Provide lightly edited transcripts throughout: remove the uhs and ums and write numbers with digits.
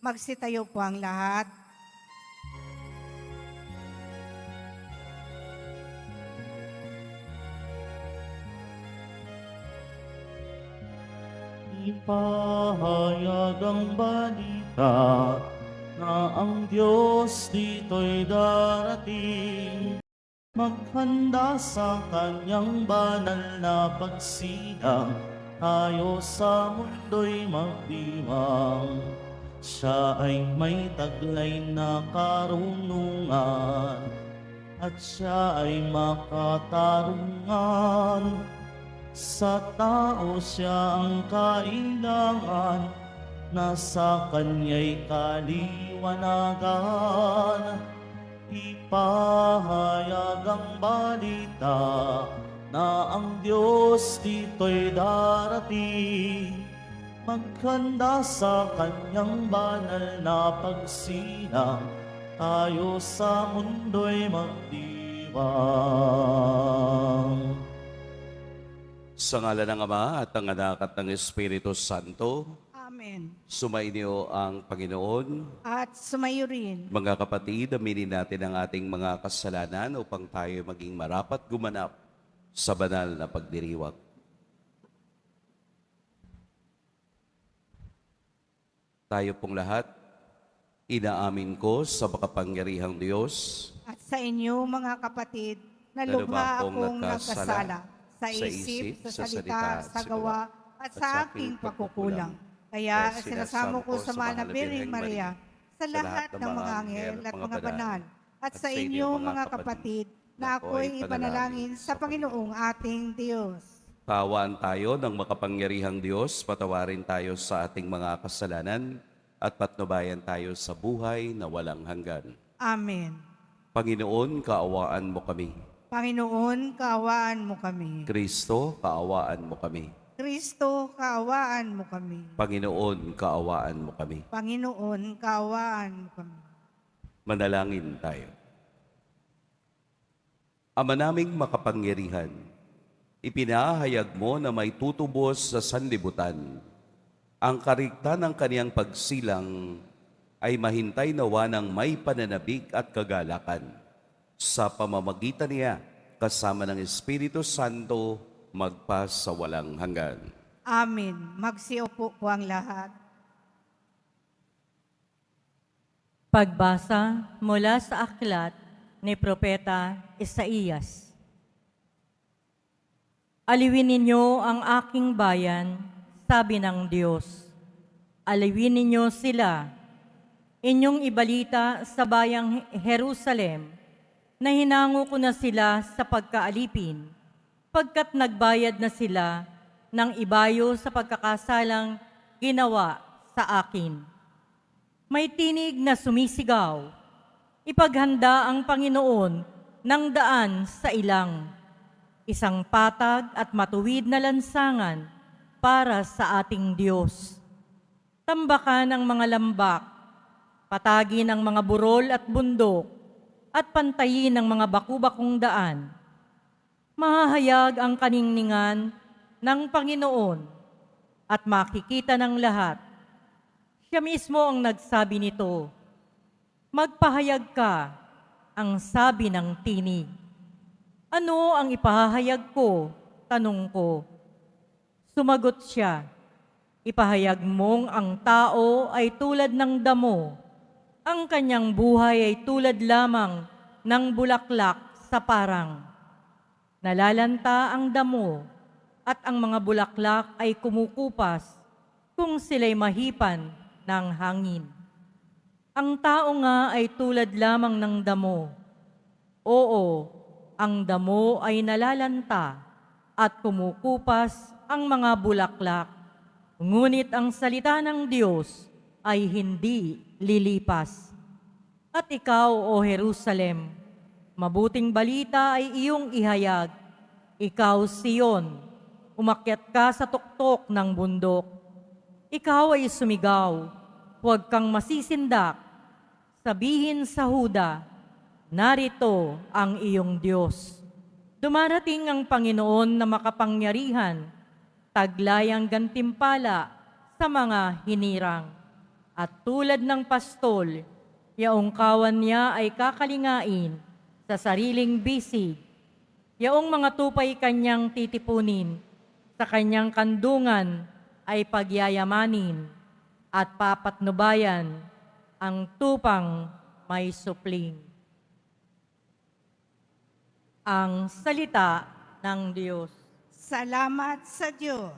Magsitayo po ang lahat. Ipahayag ang balita na ang Diyos dito'y darating. Maghanda sa kanyang banal na pagsilang, tayo sa mundo'y magdiwang. Siya ay may taglay na karunungan, at siya ay makatarungan. Sa tao siya ang kailangan, nasa kanya'y kaliwanagan. Ipahayag ang balita na ang Diyos dito'y darating. Maghanda sa kanyang banal na pagsilang, tayo sa mundo'y magdiwang. Sa ngala ng Ama at ng Anak at ng Espiritu Santo, Amen. sumainyo ang Panginoon. At sumayo rin. Mga kapatid, aminin natin ang ating mga kasalanan upang tayo maging marapat gumanap sa banal na pagdiriwang. Tayo pong lahat, inaamin ko sa makapangyarihang Diyos At sa inyo, mga kapatid, na na lubha akong akong nagkasala sa sa isip, isip, sa sa salita, salita, sa gawa, at sa aking pagkukulang. Kaya sinasamo ko sa mahal na Birheng Maria, sa lahat ng mga anghel at mga banal, at sa inyo, mga kapatid, na ako'y ipanalangin sa Panginoong ating Diyos. Kaawaan tayo ng makapangyarihang Diyos, patawarin tayo sa ating mga kasalanan, at patnubayan tayo sa buhay na walang hanggan. Amen. Panginoon, kaawaan mo kami. Panginoon, kaawaan mo kami. Kristo, kaawaan mo kami. Kristo, kaawaan mo kami. Panginoon, kaawaan mo kami. Panginoon, kaawaan mo kami. Manalangin tayo. Ama naming makapangyarihan, ipinahayag mo na may tutubos sa sanlibutan. Ang karikta ng kaniyang pagsilang ay mahintay nawa ng may pananabik at kagalakan. Sa pamamagitan niya, kasama ng Espiritu Santo, magpa sa walang hanggan. Amen. Magsiupo po ang lahat. Pagbasa mula sa aklat ni Propeta Isaías. Aliwin ninyo ang aking bayan, sabi ng Diyos. Aliwin ninyo sila. Inyong ibalita sa bayang Jerusalem na hinango ko na sila sa pagkaalipin, pagkat nagbayad na sila ng ibayo sa pagkakasalang ginawa sa akin. May tinig na sumisigaw, ipaghanda ang Panginoon ng daan sa ilang, isang patag at matuwid na lansangan para sa ating Diyos. Tambakan ang mga lambak, patagin ang mga burol at bundok, at pantayin ang mga baku-bakong daan. Mahahayag ang kaningningan ng Panginoon at makikita ng lahat. Siya mismo ang nagsabi nito. Magpahayag ka, ang sabi ng tinig. Ano ang ipahahayag ko? Tanong ko. Sumagot siya, ipahayag mong ang tao ay tulad ng damo. Ang kanyang buhay ay tulad lamang ng bulaklak sa parang. Nalalanta ang damo at ang mga bulaklak ay kumukupas kung sila'y mahipan ng hangin. Ang tao nga ay tulad lamang ng damo. Oo, ang damo ay nalalanta at kumukupas ang mga bulaklak. Ngunit ang salita ng Diyos ay hindi lilipas. At ikaw, O Jerusalem, mabuting balita ay iyong ihayag. Ikaw, Sion, umakyat ka sa tuktok ng bundok. Ikaw ay sumigaw, huwag kang masisindak. Sabihin sa Huda, narito ang iyong Diyos. Dumarating ang Panginoon na makapangyarihan, taglayang gantimpala sa mga hinirang. At tulad ng pastol, yaong kawan niya ay kakalingain sa sariling bisig. Yaong mga tupay kanyang titipunin, sa kanyang kandungan ay pagyayamanin, at papatnubayan ang tupang may supling. Ang salita ng Diyos. Salamat sa Diyos.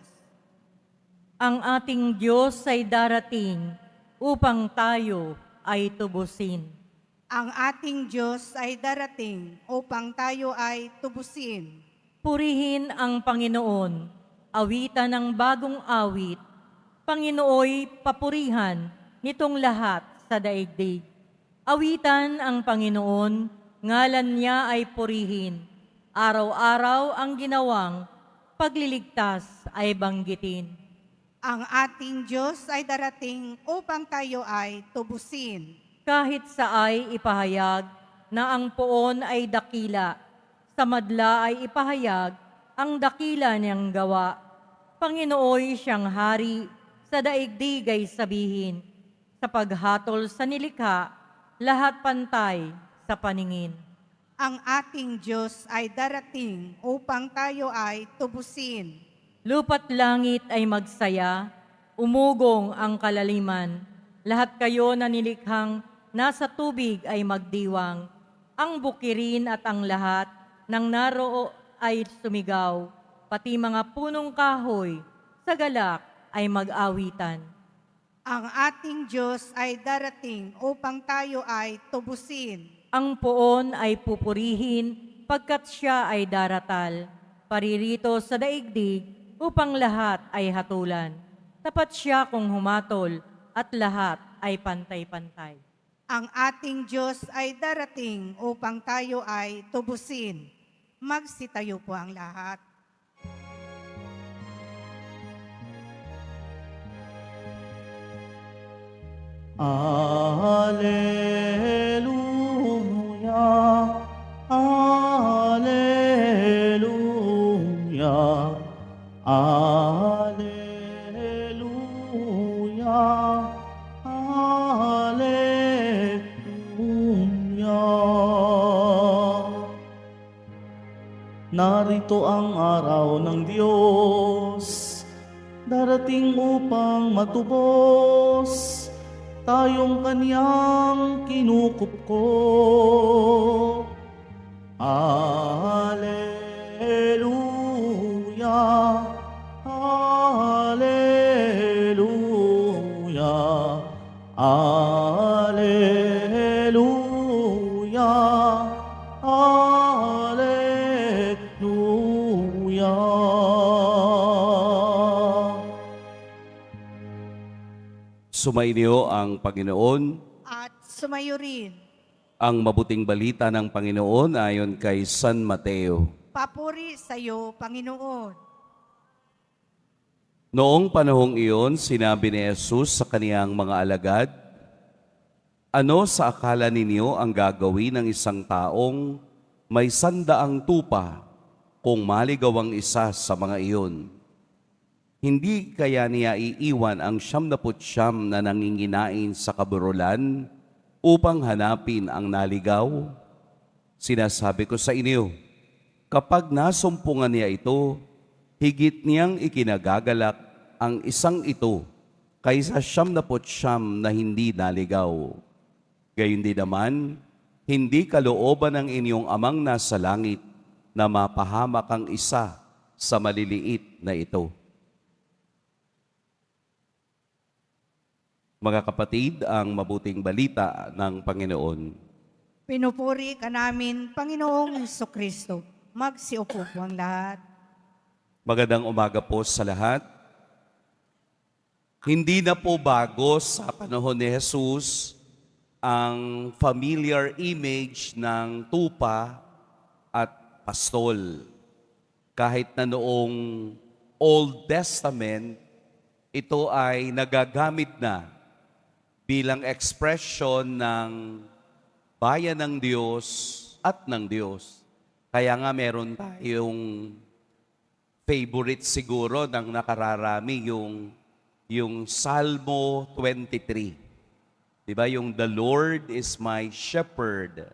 Ang ating Diyos ay darating upang tayo ay tubusin. Ang ating Diyos ay darating upang tayo ay tubusin. Purihin ang Panginoon, awitan ng bagong awit. Panginooy papurihan nitong lahat sa daigdig. Awitan ang Panginoon, ngalan niya ay purihin. Araw-araw ang ginawang pagliligtas ay banggitin. Ang ating Diyos ay darating upang tayo ay tubusin. Kahit sa ay ipahayag na ang poon ay dakila, sa madla ay ipahayag ang dakila niyang gawa. Panginooy siyang hari, sa daigdig ay sabihin, sa paghatol sa nilikha, lahat pantay sa paningin. Ang ating Diyos ay darating upang tayo ay tubusin. Lupa't langit ay magsaya, umugong ang kalaliman. Lahat kayo na nilikhang nasa tubig ay magdiwang. Ang bukirin at ang lahat ng naroo ay sumigaw. Pati mga punong kahoy sa galak ay mag-awitan. Ang ating Diyos ay darating upang tayo ay tubusin. Ang poon ay pupurihin pagkat siya ay daratal. Paririto sa daigdig upang lahat ay hatulan. Tapat siya kung humatol at lahat ay pantay-pantay. Ang ating Diyos ay darating upang tayo ay tubusin. Magsitayo po ang lahat. Alleluia, Alleluia, Alleluia, Alleluia. Narito ang araw ng Diyos, darating upang matubos tayong kaniyang kinukupkop. Alleluia, Alleluia, Alleluia, Alleluia. Sumainyo ang Panginoon. At sumayo rin. Ang mabuting balita ng Panginoon ayon kay San Mateo. Papuri sa iyo, Panginoon. Noong panahong iyon, sinabi ni Jesus sa kaniyang mga alagad, "Ano sa akala ninyo ang gagawin ng isang taong may 100 tupa kung maligaw ang isa sa mga iyon? Hindi kaya niya iiwan ang 99 na nanginginain sa kaburulan upang hanapin ang naligaw? Sinasabi ko sa inyo, kapag nasumpungan niya ito, higit niyang ikinagagalak ang isang ito kaysa 99 na hindi naligaw. Gayon din naman, hindi kalooban ng inyong amang nasa langit na mapahamak ang isa sa maliliit na ito." Mga kapatid, ang mabuting balita ng Panginoon. Pinupuri ka namin, Panginoong Jesucristo. Magsiupo po ang lahat. Magandang umaga po sa lahat. Hindi na po bago sa panahon ni Jesus ang familiar image ng tupa at pastol. Kahit na noong Old Testament, ito ay nagagamit na bilang expression ng bayan ng Diyos at ng Diyos. Kaya nga meron tayong favorite siguro ng nakararami, yung Salmo 23. Di ba yung the Lord is my shepherd,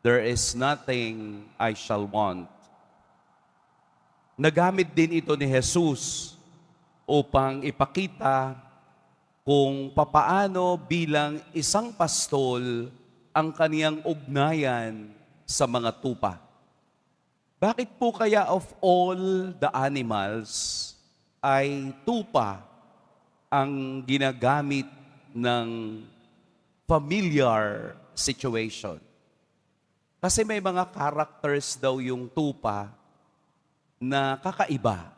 there is nothing I shall want. Nagamit din ito ni Jesus upang ipakita kung papaano bilang isang pastol ang kaniyang ugnayan sa mga tupa. Bakit po kaya of all the animals ay tupa ang ginagamit ng familiar situation? Kasi may mga characters daw yung tupa na kakaiba.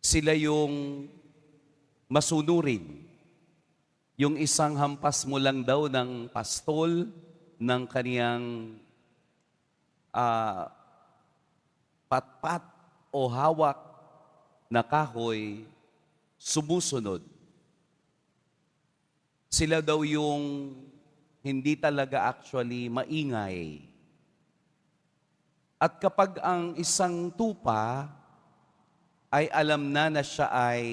Sila yung masunurin. Yung isang hampas mo lang daw ng pastol ng kaniyang patpat o hawak na kahoy, sumusunod. Sila daw yung hindi talaga actually maingay. At kapag ang isang tupa ay alam na siya ay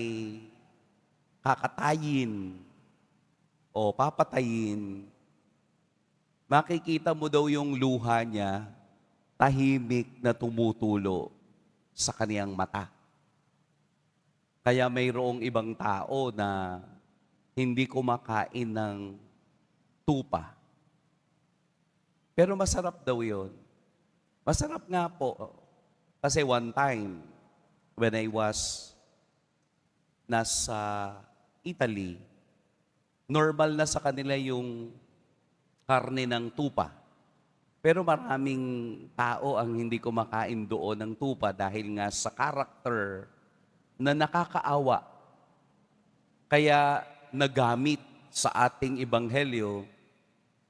kakatayin o papatayin, makikita mo daw yung luha niya, tahimik na tumutulo sa kaniyang mata. Kaya mayroong ibang tao na hindi kumakain ng tupa. Pero masarap daw yun. Masarap nga po. Kasi one time, when I was nasa Italy, normal na sa kanila yung karne ng tupa. Pero maraming tao ang hindi kumakain doon ng tupa dahil nga sa karakter na nakakaawa. Kaya nagamit sa ating ebanghelyo,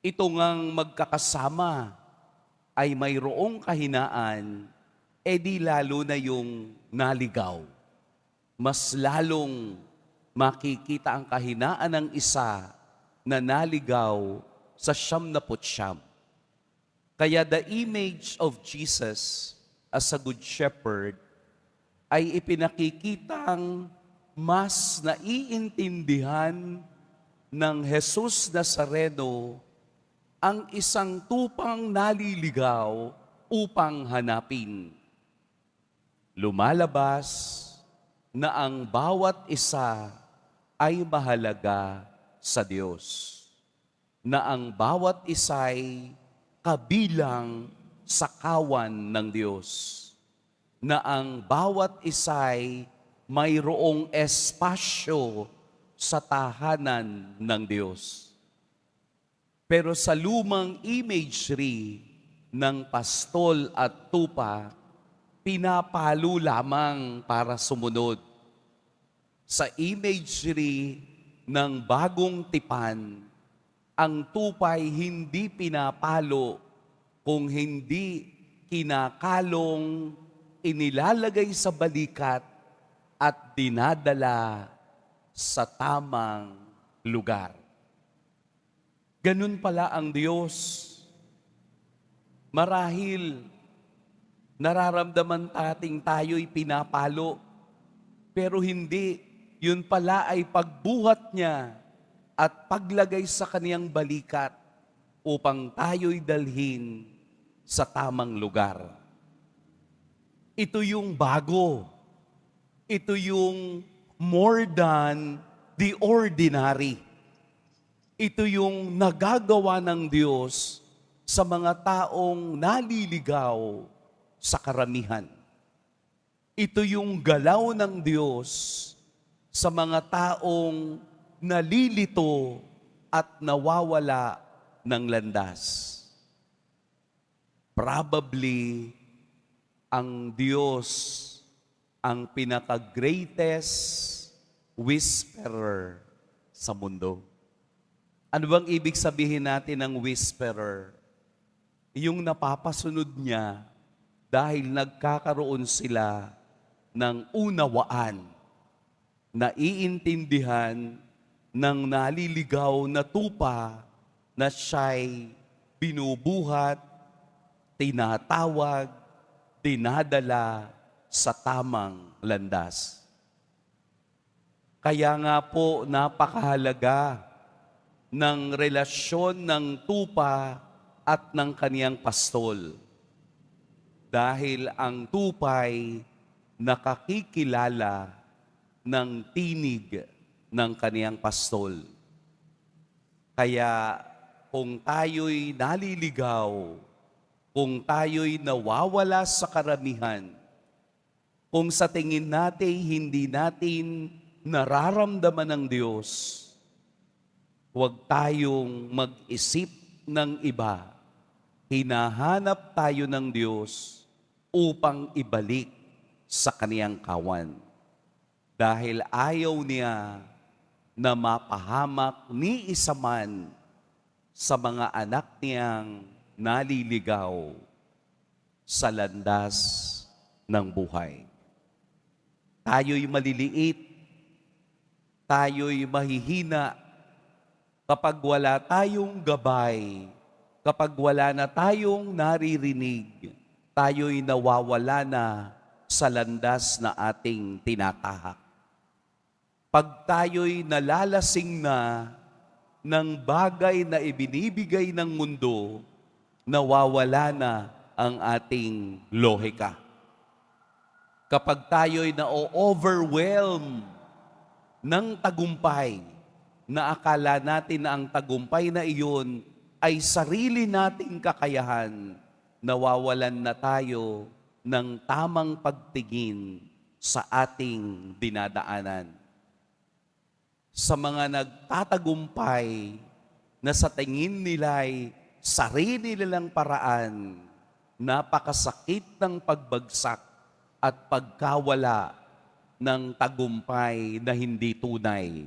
ito ngang magkakasama ay mayroong kahinaan, di lalo na yung naligaw. Mas lalong makikita ang kahinaan ng isa na naligaw sa 99. Kaya the image of Jesus as a good shepherd ay ipinakikitang mas naiintindihan ng Jesus Nazareno ang isang tupang naliligaw upang hanapin. Lumalabas na ang bawat isa ay mahalaga sa Diyos. Na ang bawat isa'y kabilang sa kawan ng Diyos. Na ang bawat isa'y mayroong espasyo sa tahanan ng Diyos. Pero sa lumang imagery ng pastol at tupa, pinapalo lamang para sumunod. Sa imagery ng bagong tipan, ang tupay hindi pinapalo kung hindi kinakalong, inilalagay sa balikat at dinadala sa tamang lugar. Ganun pala ang Diyos. Marahil nararamdaman nating tayo'y pinapalo, pero hindi. Yun pala ay pagbuhat niya at paglagay sa kaniyang balikat upang tayo'y dalhin sa tamang lugar. Ito yung bago. Ito yung more than the ordinary. Ito yung nagagawa ng Diyos sa mga taong naliligaw sa karamihan. Ito yung galaw ng Diyos sa mga taong nalilito at nawawala ng landas. Probably, ang Diyos ang pinaka-greatest whisperer sa mundo. Ano bang ibig sabihin natin ng whisperer? Yung napapasunod niya dahil nagkakaroon sila ng unawaan, naiintindihan ng naliligaw na tupa na siya'y binubuhat, tinatawag, dinadala sa tamang landas. Kaya nga po napakahalaga ng relasyon ng tupa at ng kaniyang pastol. Dahil ang tupay nakakikilala ng tinig ng kaniyang pastol. Kaya kung tayo'y naliligaw, kung tayo'y nawawala sa karamihan, kung sa tingin natin hindi natin nararamdaman ng Diyos, huwag tayong mag-isip ng iba. Hinahanap tayo ng Diyos upang ibalik sa kaniyang kawan. Dahil ayaw niya na mapahamak ni isa man sa mga anak niyang naliligaw sa landas ng buhay. Tayo'y maliliit, tayo'y mahihina kapag wala tayong gabay, kapag wala na tayong naririnig, tayo'y nawawala na sa landas na ating tinatahak. Pag tayo'y nalalasing na ng bagay na ibinibigay ng mundo, nawawala na ang ating lohika. Kapag tayo'y na-overwhelm ng tagumpay, na akala natin na ang tagumpay na iyon ay sarili nating kakayahan, nawawalan na tayo ng tamang pagtingin sa ating dinadaanan. Sa mga nagtatagumpay na sa tingin nila'y sarili nilang paraan, napakasakit ng pagbagsak at pagkawala ng tagumpay na hindi tunay.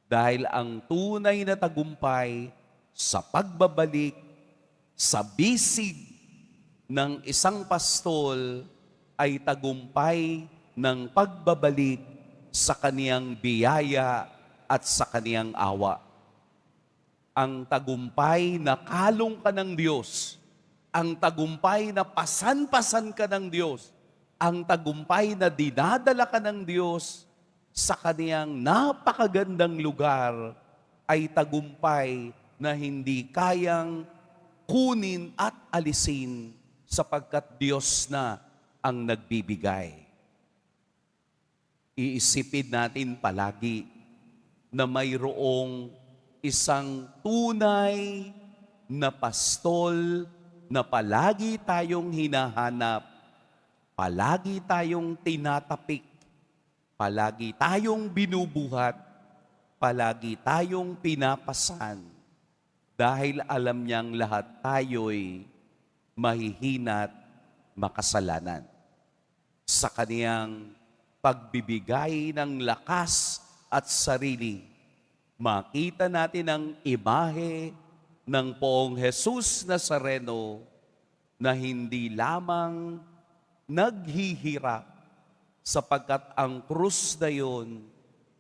Dahil ang tunay na tagumpay sa pagbabalik, sa bisig ng isang pastol ay tagumpay ng pagbabalik sa kaniyang biyaya at sa kaniyang awa. Ang tagumpay na kalong ka ng Diyos, ang tagumpay na pasan-pasan ka ng Diyos, ang tagumpay na dinadala ka ng Diyos sa kaniyang napakagandang lugar ay tagumpay na hindi kayang kunin at alisin sapagkat Diyos na ang nagbibigay. Iisipin natin palagi na mayroong isang tunay na pastol na palagi tayong hinahanap, palagi tayong tinatapik, palagi tayong binubuhat, palagi tayong pinapasan dahil alam niyang lahat tayo'y mahihina't makasalanan. Sa kaniyang pagbibigay ng lakas at sarili, makita natin ang imahe ng Poong Jesus Nazareno na hindi lamang naghihirap sapagkat ang krus na yun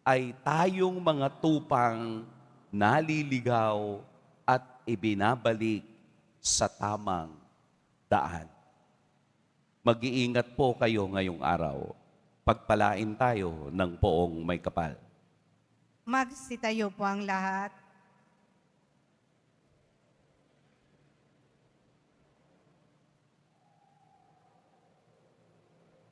ay tayong mga tupang naliligaw at ibinabalik sa tamang daan. Mag-iingat po kayo ngayong araw. Pagpalain tayo ng Poong May Kapal. Magsitayo po ang lahat.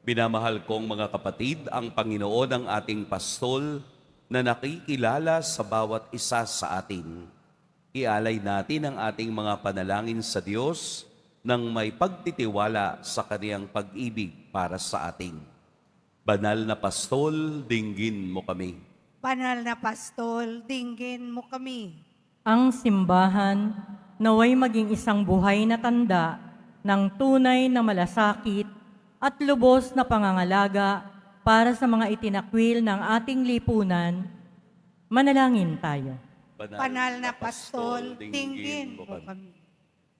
Binamahal kong mga kapatid, ang Panginoon ang ating pastol na nakikilala sa bawat isa sa atin. Ialay natin ang ating mga panalangin sa Diyos nang may pagtitiwala sa Kaniyang pag-ibig para sa atin. Banal na pastol, dinggin mo kami. Banal na pastol, dinggin mo kami. Ang simbahan naway maging isang buhay na tanda ng tunay na malasakit at lubos na pangangalaga para sa mga itinakwil ng ating lipunan. Manalangin tayo. Banal na pastol, dinggin mo kami.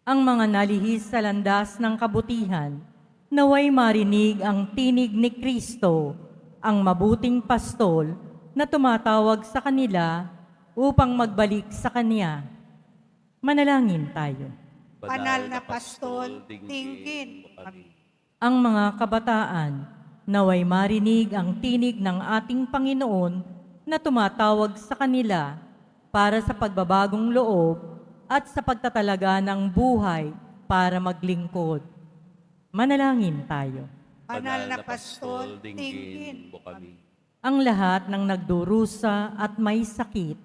Ang mga nalihis sa landas ng kabutihan, naway marinig ang tinig ni Kristo, ang mabuting pastol na tumatawag sa kanila upang magbalik sa Kanya. Manalangin tayo. Banal na pastol, dinggin mo kami. Ang mga kabataan, naway marinig ang tinig ng ating Panginoon na tumatawag sa kanila para sa pagbabagong loob at sa pagtatalaga ng buhay para maglingkod. Manalangin tayo. Banal na pastol, tingin mo kami. Ang lahat ng nagdurusa at may sakit,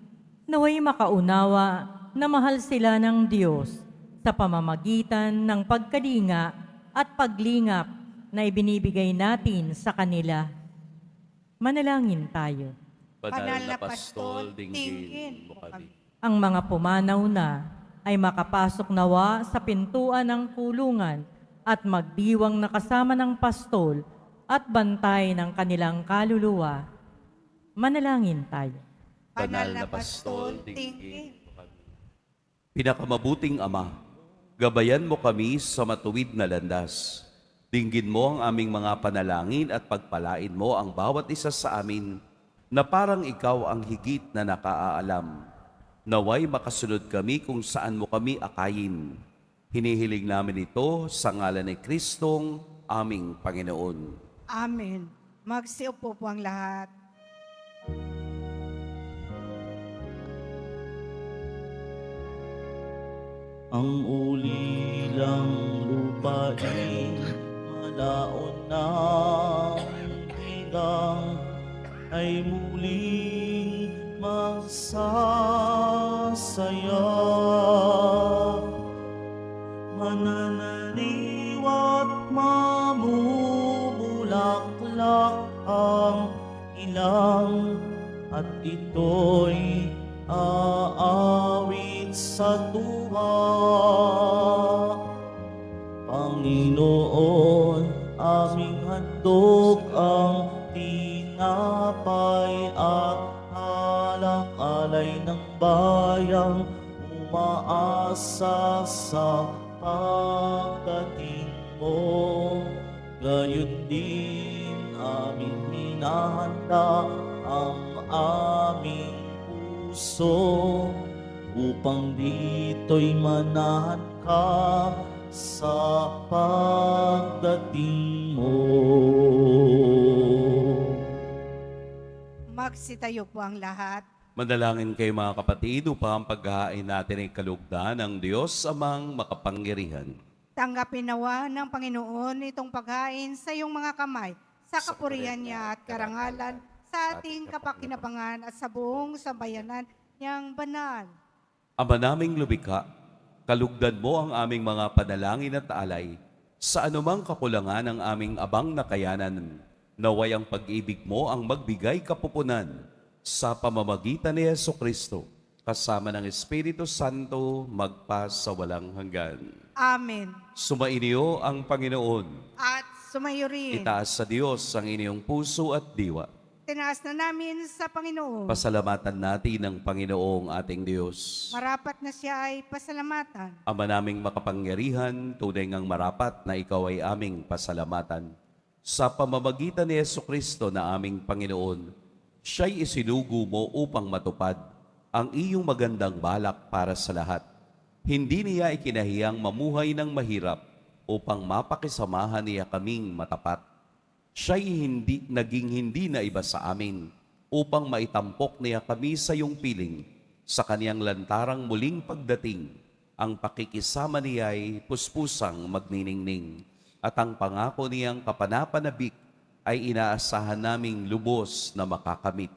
naway makaunawa na mahal sila ng Diyos sa pamamagitan ng pagkalinga at paglingap na ibinibigay natin sa kanila. Manalangin tayo. Banal na pastol, tingin mo kami. Ang mga pumanaw na ay makapasok nawa sa pintuan ng kulungan at magdiwang na kasama ng pastol at bantay ng kanilang kaluluwa. Manalangin tayo. Banal na pastol, tingin mo kami. Pinakamabuting Ama, gabayan mo kami sa matuwid na landas. Dinggin mo ang aming mga panalangin at pagpalain mo ang bawat isa sa amin na parang ikaw ang higit na nakaaalam. Naway makasunod kami kung saan mo kami akayin. Hinihiling namin ito sa ngalan ni Kristong aming Panginoon. Amen. Magsiupo po ang lahat. Ang ulilang lupain, malaon ng higang, ay muling magsasaya. Mananaliwa't mamumulaklak ang ilang, at ito'y aawit sa tuwa. Panginoon, aming handog ang tinapay at alak-alay ng bayang umaasa sa pagdating mo. Gayon din aming hinahanda ang aming puso upang dito'y manahan ka sa pagdating mo. Magsitayo po ang lahat. Manalangin kayo mga kapatid upang ang paghahain natin ay kalugdan ng Diyos amang makapangyarihan. Tanggapin nawa ng Panginoon itong paghain sa iyong mga kamay, sa kapurihan niya at karangalan, sa ating kapakinabangan at sa buong sambayanan niyang banal. Ama naming lumikha, kalugdan mo ang aming mga panalangin at alay sa anumang kakulangan ng aming abang na kayanan. Naway ang pag-ibig mo ang magbigay kapupunan sa pamamagitan ni Jesucristo, kasama ng Espiritu Santo, magpa sa walang hanggan. Amen. Sumainyo ang Panginoon. At sumayo rin. Itaas sa Diyos ang inyong puso at diwa. Tinaas na namin sa Panginoon. Pasalamatan natin ang Panginoong ating Diyos. Marapat na siya ay pasalamatan. Ama naming makapangyarihan, tunay ngang marapat na ikaw ay aming pasalamatan. Sa pamamagitan ni Jesucristo na aming Panginoon, siya'y isinugo mo upang matupad ang iyong magandang balak para sa lahat. Hindi niya ikinahiyang mamuhay ng mahirap upang mapakisamahan niya kaming matapat. Siya'y naging hindi na iba sa amin upang maitampok niya kami sa iyong piling. Sa kaniyang lantarang muling pagdating, ang pakikisama niya ay puspusang magniningning. At ang pangako niyang kapanapanabik ay inaasahan naming lubos na makakamit.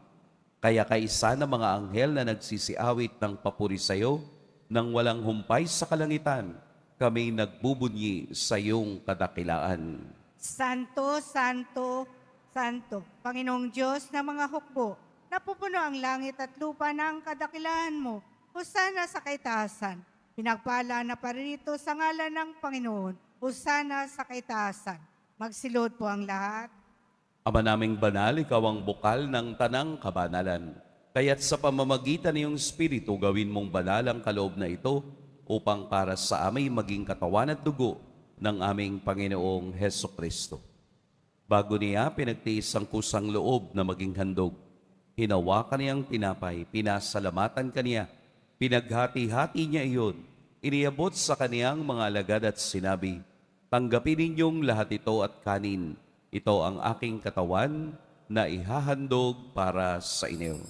Kaya kaisa ng mga anghel na nagsisiawit ng papuri sa iyo, nang walang humpay sa kalangitan, kami nagbubunyi sa iyong kadakilaan. Santo, Santo, Santo, Panginoong Diyos ng mga hukbo, napupuno ang langit at lupa ng kadakilaan mo. Hosana sa kaitaasan, pinagpala na paririto sa ngalan ng Panginoon. Hosana sa kaitaasan. Magsilod po ang lahat. Ama naming banal, ikaw ang bukal ng tanang kabanalan. Kaya't sa pamamagitan ng iyong Espiritu, gawin mong banal ang kaloob na ito upang para sa aming maging katawan at dugo ng aming Panginoong Hesukristo. Bago niya pinagtiis ang kusang loob na maging handog, hinawakan niyang tinapay, pinasalamatan kaniya, pinaghati-hati niya iyon, iniabot sa kaniyang mga alagad at sinabi, tanggapin ninyong lahat ito at kanin. Ito ang aking katawan na ihahandog para sa inyo.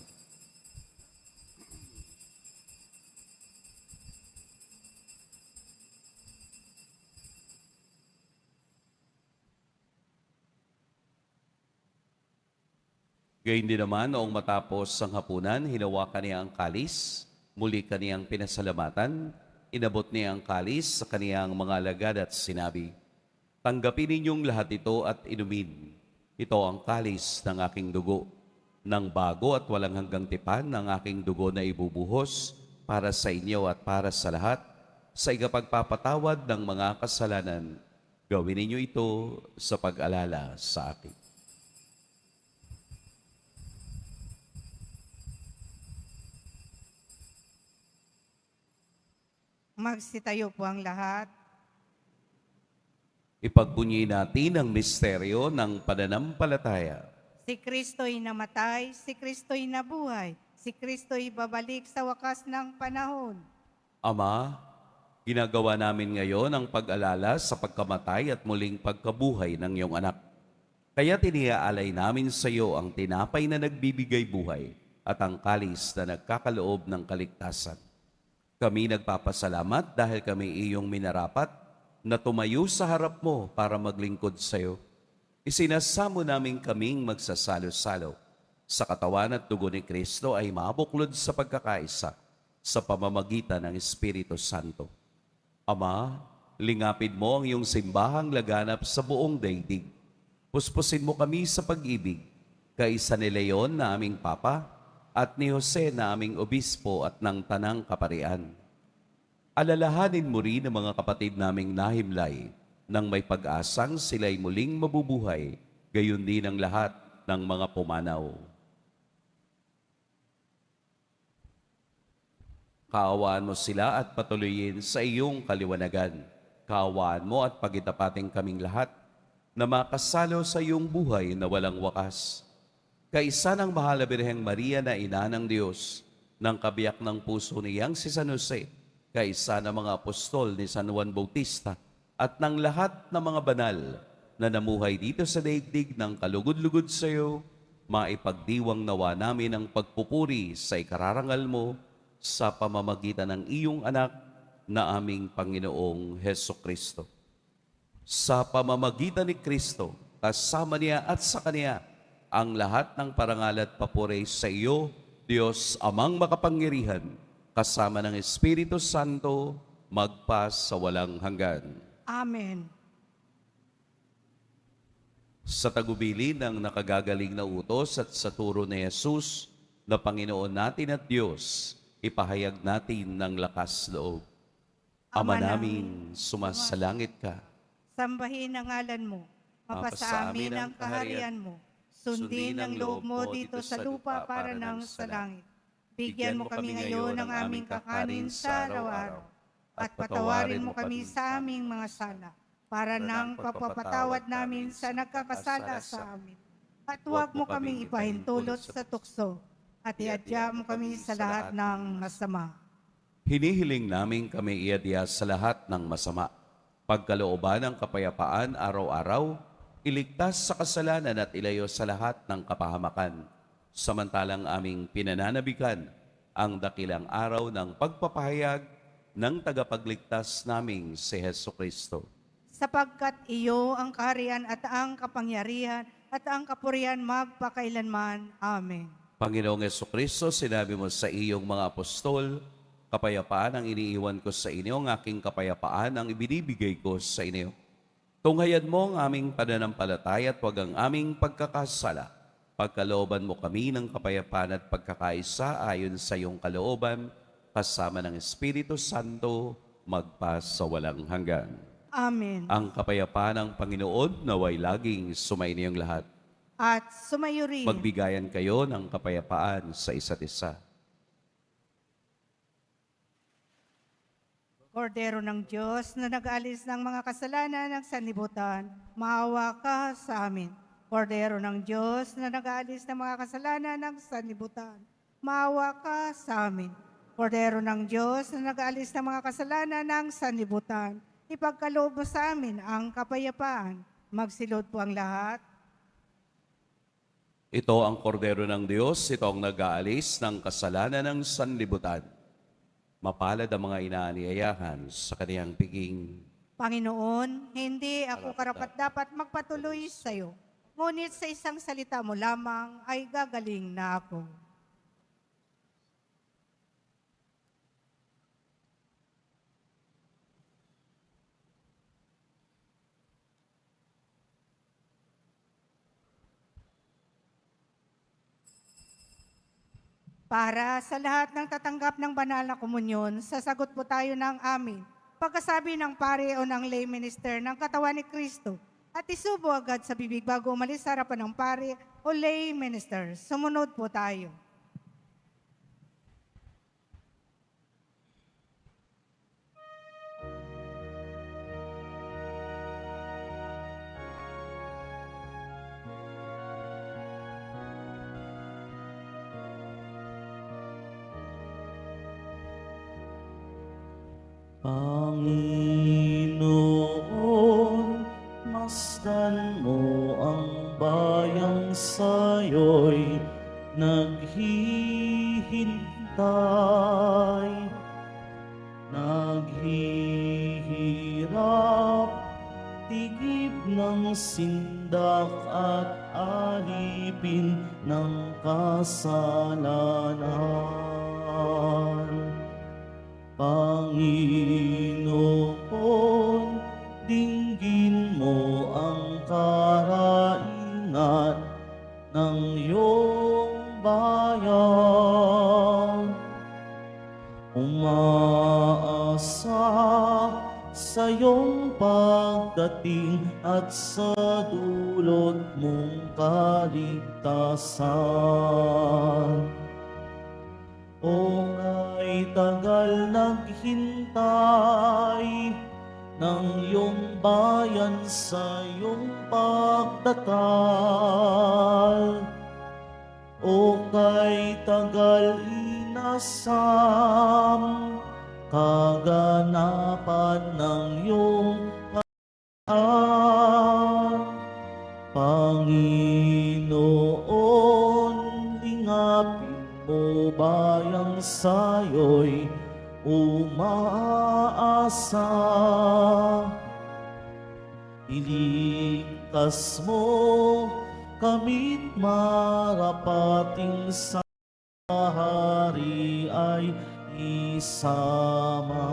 Gayun din naman, noong matapos ang hapunan, hinawakan niya ang kalis, muli kaniyang pinasalamatan, inabot niya ang kalis sa kaniyang mga alagad at sinabi, "Tanggapin ninyong lahat ito at inumin. Ito ang kalis ng aking dugo, ng bago at walang hanggang tipan ng aking dugo na ibubuhos para sa inyo at para sa lahat, sa ikapagpapatawad ng mga kasalanan. Gawin ninyo ito sa pag-alala sa akin." Magsitayo po ang lahat. Ipagbunyi natin ang misteryo ng pananampalataya. Si Kristo'y namatay, si Kristo'y nabuhay, si Kristo'y babalik sa wakas ng panahon. Ama, ginagawa namin ngayon ang pag-alala sa pagkamatay at muling pagkabuhay ng iyong anak. Kaya tiniaalay namin sa iyo ang tinapay na nagbibigay buhay at ang kalis na nagkakaloob ng kaligtasan. Kami nagpapasalamat dahil kami iyong minarapat na tumayo sa harap mo para maglingkod sa iyo. Isinasamo namin kaming magsasalo-salo sa katawan at dugo ni Kristo ay mabuklod sa pagkakaisa sa pamamagitan ng Espiritu Santo. Ama, lingapin mo ang iyong simbahang laganap sa buong daigdig. Puspusin mo kami sa pag-ibig, kaisa ni Leon na aming Papa, at ni Jose na aming obispo at ng tanang kaparian. Alalahanin mo rin ang mga kapatid naming nahimlay nang may pag-asang sila'y muling mabubuhay, gayon din ang lahat ng mga pumanaw. Kaawaan mo sila at patuloyin sa iyong kaliwanagan. Kaawaan mo at pagitapating kaming lahat na makasalo sa iyong buhay na walang wakas. Kaisa ng mahal na Birheng Maria na ina ng Diyos, ng kabiyak ng puso niyang si San Jose, kaisa ng mga apostol ni San Juan Bautista, at ng lahat ng mga banal na namuhay dito sa daigdig ng kalugod-lugod sa iyo, maipagdiwang nawa namin ang pagpupuri sa ikararangal mo sa pamamagitan ng iyong anak na aming Panginoong Hesukristo. Sa pamamagitan ni Kristo, kasama niya at sa Kanya, ang lahat ng parangal at papuri sa iyo, Diyos Amang makapangyarihan, kasama ng Espiritu Santo, magpa sa walang hanggan. Amen. Sa tagubilin ng nakagagaling na utos at sa turo ni Jesus na Panginoon natin at Diyos, ipahayag natin ng lakas loob. Ama namin, sumasalangit ka. Sambahin ang ngalan mo. Mapasa amin ang kaharian mo. Sundin ang loob mo dito sa lupa para nang sa langit. Bigyan mo kami ngayon ng aming kakanin sa araw-araw. At patawarin mo kami sa aming mga sala, para nang papapatawad namin sa nagkakasala sa amin. At huwag mo kaming ipahintulot sa tukso, at iadya mo kami sa lahat ng masama. Hinihiling namin kami iadya sa lahat ng masama. Pagkalooban ng kapayapaan araw-araw, iligtas sa kasalanan at ilayo sa lahat ng kapahamakan. Samantalang aming pinananabikan ang dakilang araw ng pagpapahayag ng tagapagligtas naming si Hesukristo. Sapagkat iyo ang kaharian at ang kapangyarihan at ang kapurihan magpakailanman. Amen. Panginoong Hesukristo, sinabi mo sa iyong mga apostol, kapayapaan ang iniiwan ko sa inyo, ang aking kapayapaan ang ibinibigay ko sa inyo. Tunghayan mo ang aming pananampalataya at huwag ang aming pagkakasala. Pagkalooban mo kami ng kapayapaan at pagkakaisa ayon sa iyong kalooban, kasama ng Espiritu Santo, magpa sa walang hanggan. Amen. Ang kapayapaan ng Panginoon naway laging sumainiyong lahat. At sumayo rin. Magbigayan kayo ng kapayapaan sa isa't isa. Kordero ng Diyos na nag-alis ng mga kasalanan ng sanlibutan, maawa ka sa amin. Kordero ng Diyos na nag-alis ng mga kasalanan ng sanlibutan, maawa ka sa amin. Kordero ng Diyos na nag-alis ng mga kasalanan ng sanlibutan, ipagkaloob mo sa amin ang kapayapaan. Magsilod po ang lahat. Ito ang kordero ng Diyos, ito ang nag-aalis ng kasalanan ng sanlibutan. Mapalad ang mga inaaniyayahan sa kaniyang piging. Panginoon, hindi ako karapat-dapat magpatuloy sa iyo. ngunit sa isang salita mo lamang ay gagaling na ako. Para sa lahat ng tatanggap ng banal na komunyon, sasagot po tayo ng amin. Pagkasabi ng pare o ng lay minister ng katawan ni Kristo at isubo agad sa bibig bago umalis sa harapan ng pare o lay minister. Sumunod po tayo. Panginoon, masdan mo ang bayang sa'yo'y naghihintay, naghihirap, tigib ng sindak at alipin ng kasalanan. Panginoon, dinggin mo ang karaingat ng iyong bayan. Umaasa sa iyong pagdating at sa dulot mong kaligtasan. O kay tagal naghintay ng iyong bayan sa iyong pagdatal, o kay tagal inasam kaganapan ng iyong Panginoon, lingapin mo bayang sa'yo'y umaasa. Iligtas mo kamit marapating sa hari ay isama.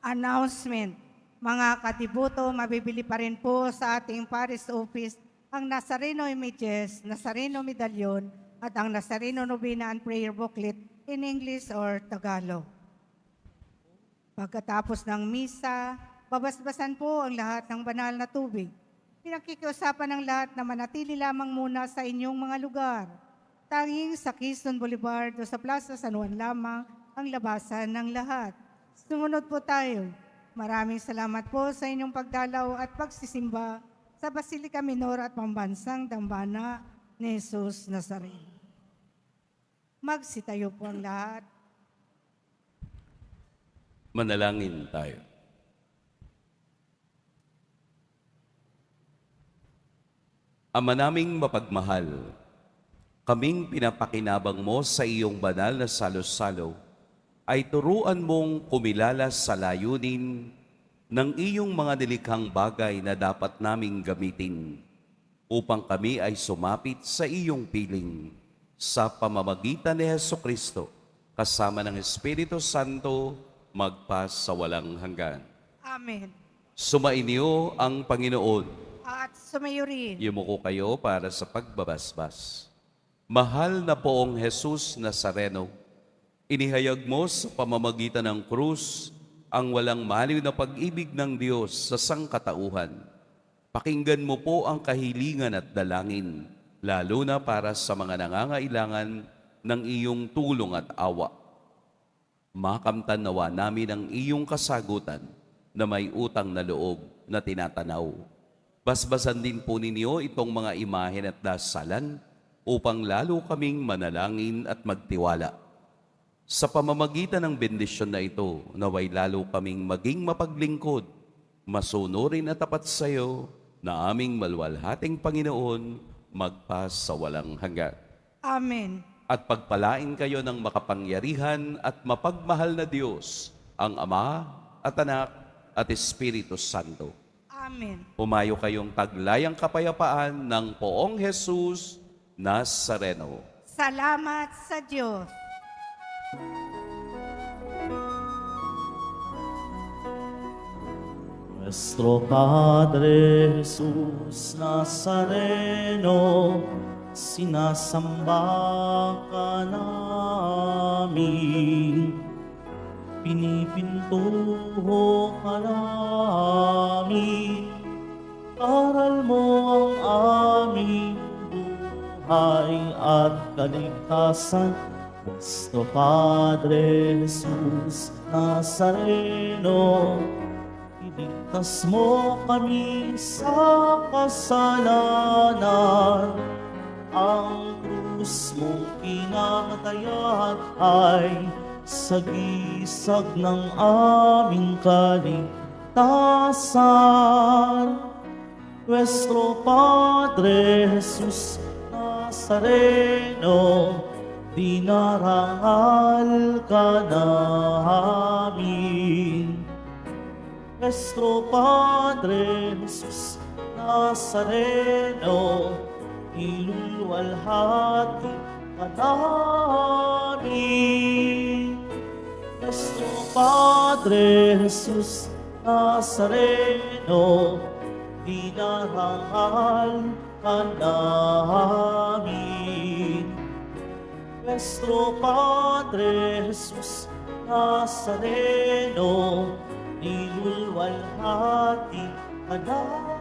Announcement. Mga katibuto, mabibili pa rin po sa ating Paris Office ang Nazareno Images, Nazareno Medallion, at ang Nazareno Novena and Prayer Booklet in English or Tagalog. Pagkatapos ng misa, babasbasan po ang lahat ng banal na tubig. Pinakikiusapan ng lahat na manatili lamang muna sa inyong mga lugar. Tanging sa Quezon Boulevard o sa Plaza San Juan lamang ang labasan ng lahat. Sumunod po tayo. Maraming salamat po sa inyong pagdalaw at pagsisimba sa Basilica Minor at Pambansang Dambana ni Jesus Nazareno. Magsitayo po ang lahat. Manalangin tayo. Ama naming mapagmahal, kaming pinapakinabang mo sa iyong banal na salo-salo, ay turuan mong kumilala sa layunin ng iyong mga nilikhang bagay na dapat naming gamitin upang kami ay sumapit sa iyong piling sa pamamagitan ni Hesukristo kasama ng Espiritu Santo magpas sa walang hanggan. Amen. Sumainyo ang Panginoon. At sumayo rin. Yumuko kayo para sa pagbabasbas. Mahal na poong Jesus Nazareno, inihayag mo sa pamamagitan ng krus ang walang maliw na pag-ibig ng Diyos sa sangkatauhan. Pakinggan mo po ang kahilingan at dalangin, lalo na para sa mga nangangailangan ng iyong tulong at awa. Makamtan nawa namin ang iyong kasagutan na may utang na loob na tinatanaw. Basbasan din po ninyo itong mga imahen at dasalan upang lalo kaming manalangin at magtiwala. Sa pamamagitan ng bendisyon na ito, naway lalo kaming maging mapaglingkod, masunurin at tapat sa iyo na aming maluwalhating Panginoon magpas sa walang hanggan. Amen. At pagpalain kayo ng makapangyarihan at mapagmahal na Diyos, ang Ama at Anak at Espiritu Santo. Amen. Humayo kayong taglayang kapayapaan ng Poong Jesus Nazareno. Salamat sa Diyos. Nuestro Padre Jesus Nazareno, sinasamba ka namin, pinipintuho ka namin, aral mo ang aming buhay at kaligtasan. Nuestro Padre Jesus Nazareno, iligtas mo kami sa kasalanan. Ang krus mong kinatayan ay sagisag ng aming kaligtasan. Nuestro Padre Jesus Nazareno, dinarangal ka namin. Nuestro Padre Jesus Nazareno, iluluwalhati ka namin. Nuestro Padre Jesus Nazareno, dinarangal ka namin. Nuestro Padre Jesus Nazareno, nilulwalhati ka namin.